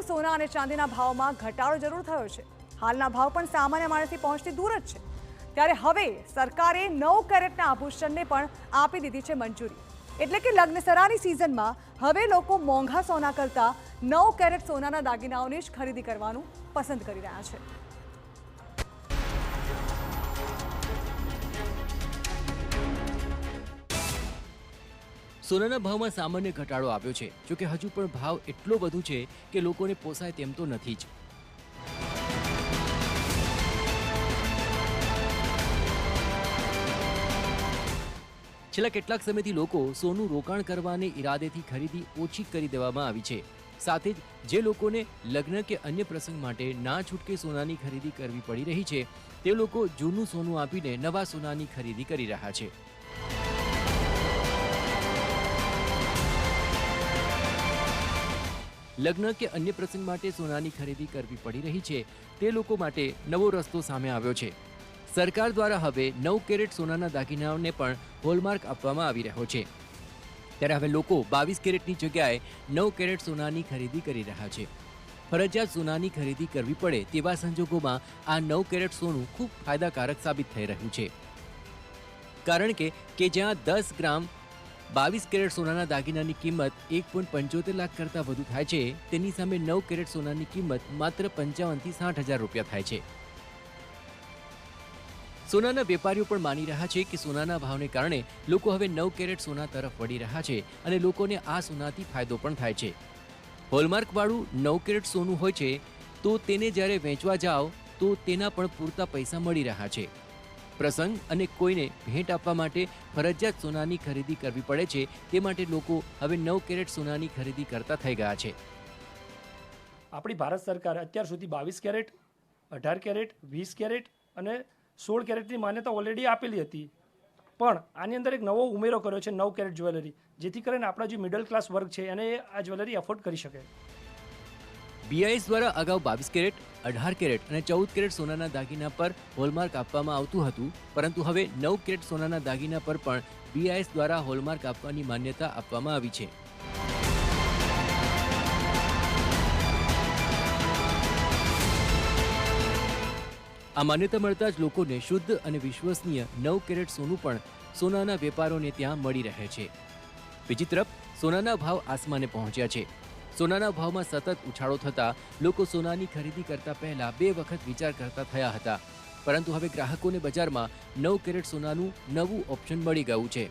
સોના અને ચાંદીના ભાવમાં ઘટાડો જરૂર થયો છે. હાલના ભાવ પણ સામાન્ય માણસની પહોંચથી દૂર જ છે. ત્યારે હવે સરકારે 9 કેરેટના આભૂષણને પણ આપી દીધી છે મંજૂરી. એટલે કે લગ્નસરાની સિઝનમાં હવે લોકો મોંઘા સોના કરતાં 9 કેરેટ સોનાના દાગીનાઓની જ ખરીદી કરવાનું પસંદ કરી રહ્યા છે. સોનાના ભાવમાં સામાન્ય ઘટાડો આવ્યો છે, જોકે હજુ પણ ભાવ એટલો વધુ છે કે લોકોને પોસાય તેમ તો નથી જ. છેલ્લા કેટલાક સમયથી લોકો સોનું રોકાણ કરવાને ઈરાદેથી ખરીદી ઓછી કરી દેવામાં આવી છે. સાથે જ જે લોકોને લગ્ન કે અન્ય પ્રસંગ માટે ના છૂટકે સોનાની ખરીદી કરવી પડી રહી છે, તે લોકો જૂનું સોનું આપીને નવા સોનાની ખરીદી કરી રહ્યા છે. લગ્ન કે અન્ય પ્રસંગ માટે સોનાની ખરીદી કરવી પડી રહી છે, તે લોકો માટે નવો રસ્તો સામે આવ્યો છે. સરકાર દ્વારા હવે 9 કેરેટ સોનાના દાગીનાઓને પણ હોલમાર્ક આપવામાં આવી રહ્યો છે. ત્યારે હવે લોકો 22 કેરેટની જગ્યાએ 9 કેરેટ સોનાની ખરીદી કરી રહ્યા છે. ફરજિયાત સોનાની ખરીદી કરવી પડે તેવા સંજોગોમાં આ 9 કેરેટ સોનું ખૂબ ફાયદાકારક સાબિત થઈ રહ્યું છે. કારણ કે જ્યાં 10 ગ્રામ 22 કેરેટ સોનાના દાગીનાની કિંમત 1.75 લાખ કરતાં વધુ થાય છે, તેની સામે 9 કેરેટ સોનાની કિંમત માત્ર 55 થી 60,000 રૂપિયા થાય છે. સોનાના વેપારીઓ પણ માની રહ્યા છે કે સોનાના ભાવને કારણે લોકો હવે 9 કેરેટ સોના તરફ વળી રહ્યા છે અને લોકોને આ સોનાથી ફાયદો પણ થાય છે. હોલમાર્કવાળું 9 કેરેટ સોનું હોય છે તો તેને જ્યારે વેચવા જાઓ તો તેના પણ પૂરતા પૈસા મળી રહ્યા છે. પ્રસંગ અને કોઈને ભેટ આપવા માટે ફરજિયાત સોનાની ખરીદી કરવી પડે છે, તે માટે લોકો હવે 9 કેરેટ સોનાની ખરીદી કરતા થઈ ગયા છે. આપણી ભારત સરકારે અત્યાર સુધી 22 કેરેટ, 18 કેરેટ, 20 કેરેટ અને 16 કેરેટની માન્યતા ઓલરેડી આપેલી હતી. પણ આની અંદર એક નવો ઉમેરો કર્યો છે 9 કેરેટ જ્વેલરી, જેથી કરીને આપણા જે મિડલ ક્લાસ વર્ગ છે એને આ જ્વેલરી એફોર્ડ કરી શકે. BIS દ્વારા અગાઉ 22 કેરેટ, 18 કેરેટ અને 14 કેરેટ સોનાના દાગીના પર હોલમાર્ક આપવામાં આવતું હતું, પરંતુ હવે 9 કેરેટ સોનાના દાગીના પર પણ BIS દ્વારા હોલમાર્ક આપવાની માન્યતા આપવામાં આવી છે. આ માન્યતા મળતા જ લોકોને શુદ્ધ અને વિશ્વસનીય 9 કેરેટ સોનું પણ સોનાના વેપારોને ત્યાં મળી રહે છે. બીજી તરફ સોનાના ભાવ આસમાને પહોંચ્યા છે. સોનાના ભાવમાં સતત ઉછાળો થતાં લોકો સોનાની ખરીદી કરતા પહેલા 2 વખત વિચાર કરતા થયા હતા, પરંતુ હવે ગ્રાહકોને બજારમાં 9 કેરેટ સોનાનું નવું ઓપ્શન મળી ગયું છે,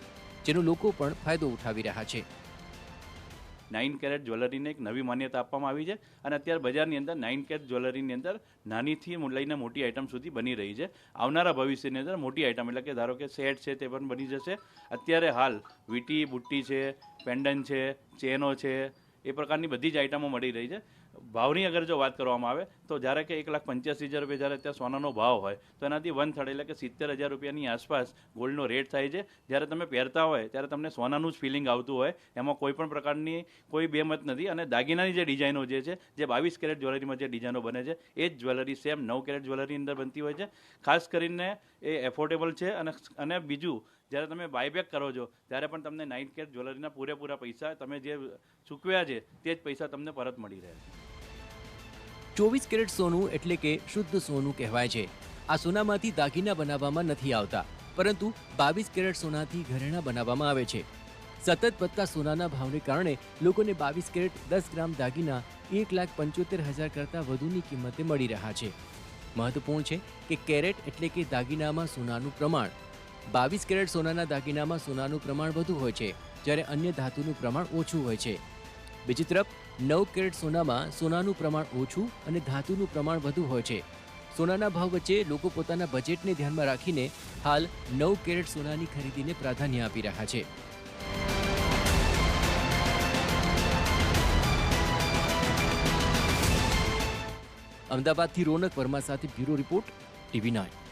જેનો લોકો પણ ફાયદો ઉઠાવી રહ્યા છે. 9 કેરેટ જ્વેલરીને એક નવી માન્યતા આપવામાં આવી છે અને અત્યારે બજારની અંદર 9 કેરેટ જ્વેલરીની અંદર નાનીથી લઈને મોટી આઇટમ સુધી બની રહી છે. આવનારા ભવિષ્યની અંદર મોટી આઇટમ એટલે કે ધારો કે સેટ છે તે પણ બની જશે. અત્યારે હાલ વીટી, બુટ્ટી છે, પેન્ડન્ટ છે, ચેનો છે, એ પ્રકારની બધી જ આઇટમો મળી રહી છે. ભાવની અગર જો વાત કરવામાં આવે તો જ્યારે કે 1,85,000 રૂપિયા જ્યારે અત્યારે સોનાનો ભાવ હોય તો એનાથી 1/3 એટલે કે 70,000 રૂપિયાની આસપાસ ગોલ્ડનો રેટ થાય છે. જ્યારે તમે પહેરતા હોય ત્યારે તમને સોનાનું જ ફિલિંગ આવતું હોય, એમાં કોઈ પણ પ્રકારની કોઈ બેમત નથી. અને દાગીનાની જે ડિઝાઇનો જે છે, જે 22 કેરેટ જ્વેલરીમાં જે ડિઝાઇનો બને છે, એ જ જ્વેલરી સેમ 9 કેરેટ જ્વેલરી અંદર બનતી હોય છે. ખાસ કરીને એ એફોર્ડેબલ છે અને બીજું જ્યારે તમે બાયબેક કરો છો ત્યારે પણ તમને 9 કેરેટ જ્વેલરીના પૂરેપૂરા પૈસા તમે જે ચૂકવ્યા છે તે જ પૈસા તમને પરત મળી રહે છે. 24 કેરેટ સોનું એટલે કે શુદ્ધ સોનું કહેવાય છે. આ સોનામાંથી દાગીના બનાવવામાં નથી આવતા, પરંતુ 22 કેરેટ સોનાથી ઘરેણાં બનાવવામાં આવે છે. સતત વધતા સોનાના ભાવને કારણે લોકોને 22 કેરેટ 10 ગ્રામ દાગીના 1,75,000 કરતાં વધુની કિંમતે મળી રહ્યા છે. મહત્વપૂર્ણ છે કે કેરેટ એટલે કે દાગીનામાં સોનાનું પ્રમાણ. 22 કેરેટ સોનાના દાગીનામાં સોનાનું પ્રમાણ વધુ હોય છે, જ્યારે અન્ય ધાતુનું પ્રમાણ ઓછું હોય છે. બીજી તરફ 9 કેરેટ સોનામાં સોનાનું પ્રમાણ ઓછું અને ધાતુનું પ્રમાણ વધુ હોય છે. સોનાના ભાવ વચ્ચે લોકો પોતાના બજેટને ધ્યાનમાં રાખીને હાલ 9 કેરેટ સોનાની ખરીદીને પ્રાધાન્ય આપી રહ્યા છે. અમદાવાદથી રોનક વર્મા સાથે બ્યુરો રિપોર્ટ, TV9.